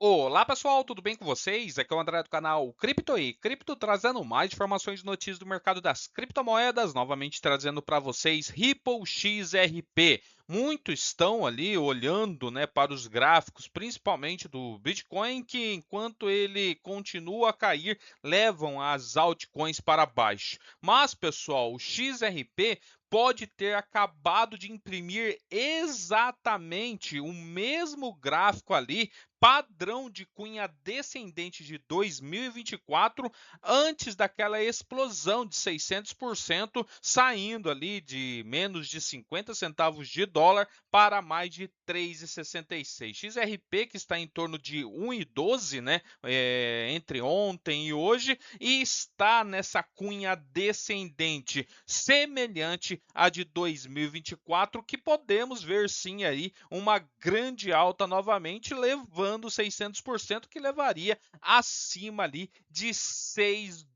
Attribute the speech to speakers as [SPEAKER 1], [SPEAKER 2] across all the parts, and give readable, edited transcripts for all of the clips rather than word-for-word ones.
[SPEAKER 1] Olá pessoal, tudo bem com vocês? Aqui é o André do canal Cripto e Cripto trazendo mais informações e notícias do mercado das criptomoedas, novamente trazendo para vocês Ripple XRP. Muitos estão ali olhando, né, para os gráficos, principalmente do Bitcoin, que enquanto ele continua a cair, levam as altcoins para baixo. Mas, pessoal, o XRP pode ter acabado de imprimir exatamente o mesmo gráfico ali padrão de cunha descendente de 2024, antes daquela explosão de 600%, saindo ali de menos de 50 centavos de dólar para mais de 3,66. XRP que está em torno de 1,12, né, entre ontem e hoje, e está nessa cunha descendente semelhante à de 2024, que podemos ver sim aí uma grande alta novamente, levando 600%, que levaria acima ali de $6.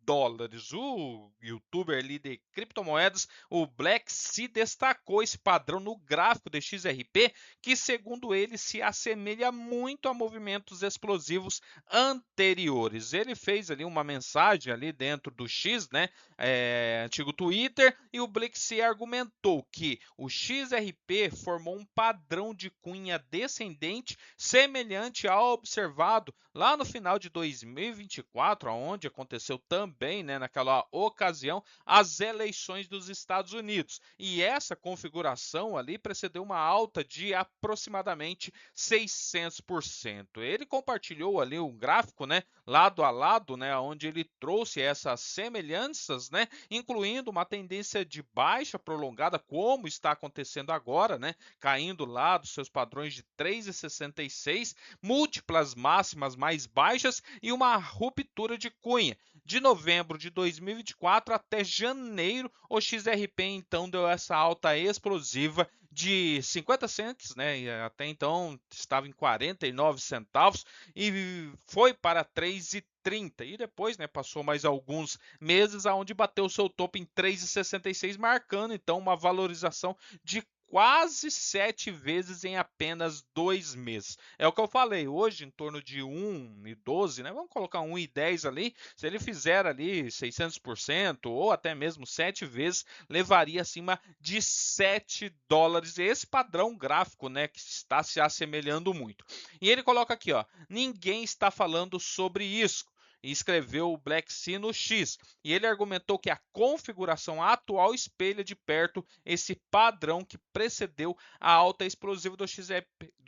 [SPEAKER 1] O youtuber ali de criptomoedas, o Black, se destacou esse padrão no gráfico de XRP, que segundo ele se assemelha muito a movimentos explosivos anteriores. Ele fez ali uma mensagem ali dentro do X, né, antigo Twitter, e o Blixi argumentou que o XRP formou um padrão de cunha descendente semelhante ao observado lá no final de 2024, onde aconteceu também, né, naquela ocasião, as eleições dos Estados Unidos. E essa configuração ali precedeu uma alta de aproximadamente 600%. Ele compartilhou ali um gráfico, né, lado a lado, né, onde ele trouxe essas semelhanças, né, incluindo uma tendência de baixa prolongada, como está acontecendo agora, né, caindo lá dos seus padrões de 3,66, múltiplas máximas mais baixas e uma ruptura de cunha. De novembro de 2024 até janeiro, o XRP então deu essa alta explosiva de 50 cents, né? E até então estava em 49 centavos e foi para 3,30. E depois, né, passou mais alguns meses aonde bateu seu topo em 3,66, marcando então uma valorização de quase 7 vezes em apenas 2 meses. É o que eu falei, hoje em torno de 1,12, né? Vamos colocar 1,10 ali. Se ele fizer ali 600% ou até mesmo 7 vezes, levaria acima de $7. Esse padrão gráfico, né, que está se assemelhando muito. E ele coloca aqui, ó, ninguém está falando sobre isso, e escreveu o Black Sea no X. E ele argumentou que a configuração atual espelha de perto esse padrão que precedeu a alta explosiva do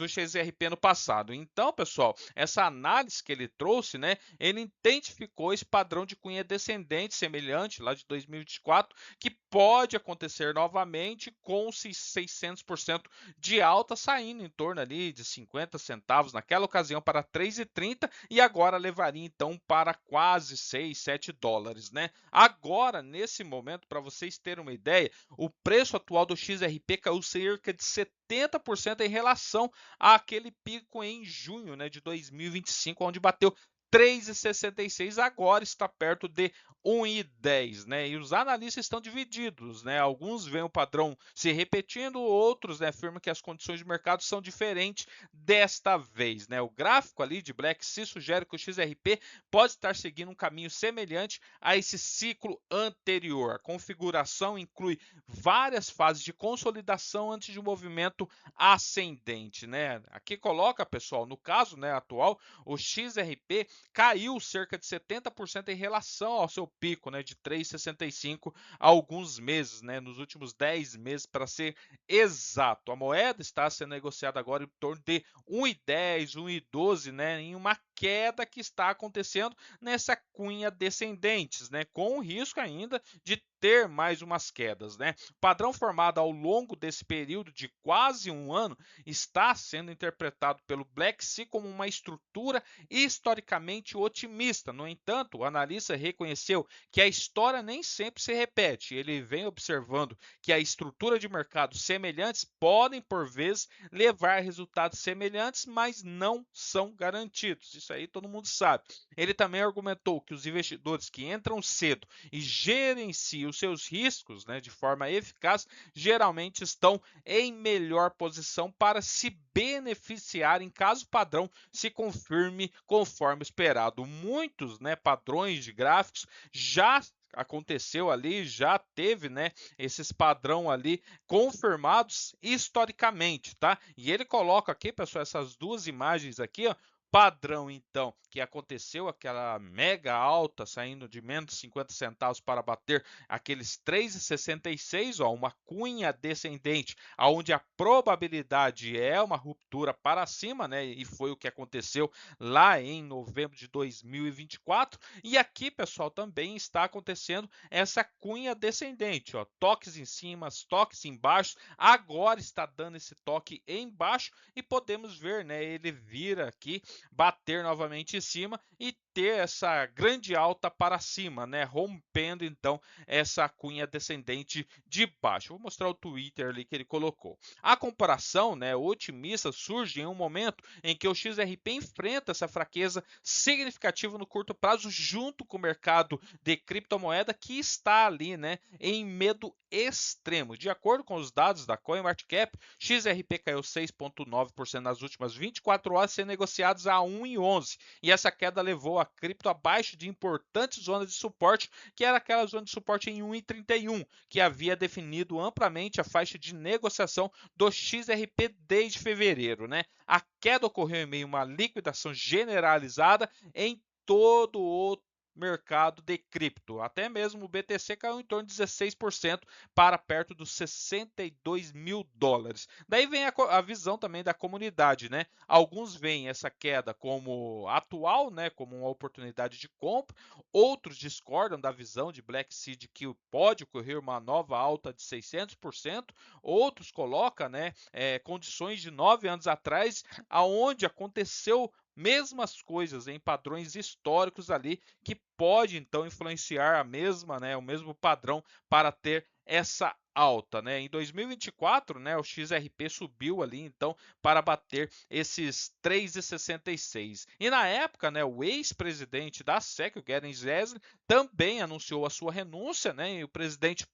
[SPEAKER 1] XRP no passado. Então, pessoal, essa análise que ele trouxe, né, ele identificou esse padrão de cunha descendente semelhante lá de 2024, que pode acontecer novamente com 600% de alta, saindo em torno ali de 50 centavos naquela ocasião para 3,30 e agora levaria então para quase 6, $7, né? Agora, nesse momento, para vocês terem uma ideia, o preço atual do XRP caiu cerca de 70% em relação àquele pico em junho, né, de 2025, onde bateu 3,66, agora está perto de 1,10, né? E os analistas estão divididos, né? Alguns veem o padrão se repetindo, outros, né, afirmam que as condições de mercado são diferentes desta vez, né? O gráfico ali de Black se sugere que o XRP pode estar seguindo um caminho semelhante a esse ciclo anterior. A configuração inclui várias fases de consolidação antes de um movimento ascendente, né? Aqui coloca, pessoal, no caso, né, atual, o XRP caiu cerca de 70% em relação ao seu pico, né, de 3,65 há alguns meses, né, nos últimos 10 meses para ser exato. A moeda está sendo negociada agora em torno de 1,10, 1,12, né, em uma queda que está acontecendo nessa cunha descendentes, né, com o risco ainda de ter mais umas quedas, né? O padrão formado ao longo desse período de quase um ano está sendo interpretado pelo Black Sea como uma estrutura historicamente otimista. No entanto, o analista reconheceu que a história nem sempre se repete. Ele vem observando que a estrutura de mercado semelhantes podem, por vezes, levar a resultados semelhantes, mas não são garantidos. isso aí todo mundo sabe. Ele também argumentou que os investidores que entram cedo e gerenciam os seus riscos, né, de forma eficaz, geralmente estão em melhor posição para se beneficiar em caso o padrão se confirme conforme esperado. Muitos, né, padrões de gráficos já aconteceu ali, já teve, né, esses padrão ali confirmados historicamente, tá? E ele coloca aqui, pessoal, essas duas imagens aqui, ó, padrão, então, que aconteceu aquela mega alta, saindo de menos 50 centavos para bater aqueles 3,66, ó, uma cunha descendente, aonde a probabilidade é uma ruptura para cima, né? E foi o que aconteceu lá em novembro de 2024. E aqui, pessoal, também está acontecendo essa cunha descendente, ó, toques em cima, toques embaixo. Agora está dando esse toque embaixo e podemos ver, né, ele vira aqui, bater novamente em cima e ter essa grande alta para cima, né, rompendo então essa cunha descendente de baixo. Vou mostrar o Twitter ali que ele colocou. A comparação, né, otimista surge em um momento em que o XRP enfrenta essa fraqueza significativa no curto prazo junto com o mercado de criptomoeda que está ali, né, em medo extremo. De acordo com os dados da CoinMarketCap, XRP caiu 6,9% nas últimas 24 horas, sendo negociados a 1,11. E essa queda levou a cripto abaixo de importantes zonas de suporte, que era aquela zona de suporte em 1,31, que havia definido amplamente a faixa de negociação do XRP desde fevereiro, né? A queda ocorreu em meio a uma liquidação generalizada em todo o mercado de cripto. Até mesmo o BTC caiu em torno de 16% para perto dos 62 mil dólares. Daí vem a visão também da comunidade, né? Alguns veem essa queda como atual, né? Como uma oportunidade de compra. Outros discordam da visão de Black Seed que pode ocorrer uma nova alta de 600%. Outros colocam, né? Condições de 9 anos atrás, aonde aconteceu mesmas coisas em padrões históricos ali que pode então influenciar a mesma, né, o mesmo padrão para ter essa alta, né? Em 2024, né, o XRP subiu ali então para bater esses 3,66. E na época, né, o ex-presidente da SEC, o Garen Gessler, também anunciou a sua renúncia, né? E o presidente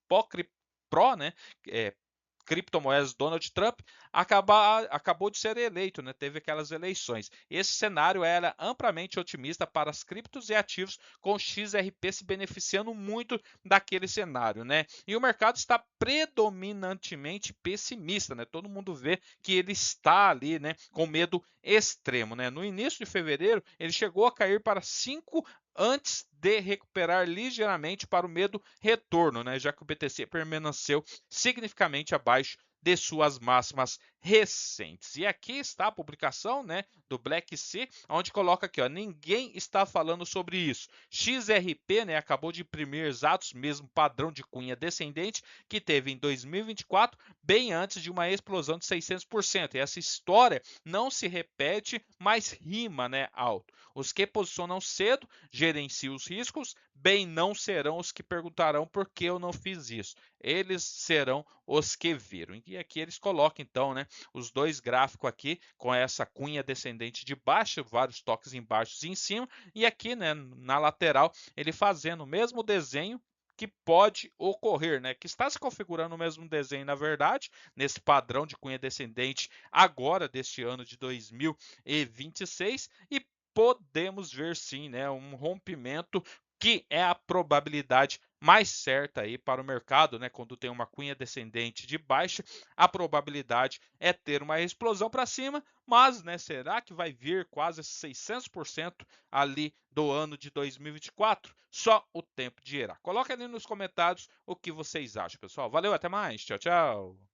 [SPEAKER 1] Pro, né, criptomoedas Donald Trump acabou de ser eleito, né? Teve aquelas eleições. Esse cenário era amplamente otimista para as criptos e ativos, com o XRP se beneficiando muito daquele cenário, né? E o mercado está predominantemente pessimista, né? Todo mundo vê que ele está ali, né, com medo extremo, né? No início de fevereiro, ele chegou a cair para 5 antes de recuperar ligeiramente para o medo retorno, né, já que o BTC permaneceu significativamente abaixo de suas máximas recentes. E aqui está a publicação, né, do Black Sea, onde coloca aqui, ó, ninguém está falando sobre isso. XRP, né, acabou de imprimir exatos mesmo padrão de cunha descendente que teve em 2024, bem antes de uma explosão de 600%. E essa história não se repete, mas rima, né, alto. Os que posicionam cedo gerenciam os riscos, bem não serão os que perguntarão por que eu não fiz isso. Eles serão os que viram. E aqui eles colocam então, né, os dois gráficos aqui com essa cunha descendente de baixo, vários toques embaixo e em cima, e aqui, né, na lateral, ele fazendo o mesmo desenho que pode ocorrer, né? Que está se configurando o mesmo desenho, na verdade, nesse padrão de cunha descendente agora deste ano de 2026 e podemos ver sim, né, um rompimento que é a probabilidade mais certa aí para o mercado, né? Quando tem uma cunha descendente de baixa, a probabilidade é ter uma explosão para cima, mas, né, será que vai vir quase 600% ali do ano de 2024? Só o tempo dirá. Coloque ali nos comentários o que vocês acham, pessoal. Valeu, até mais. Tchau, tchau.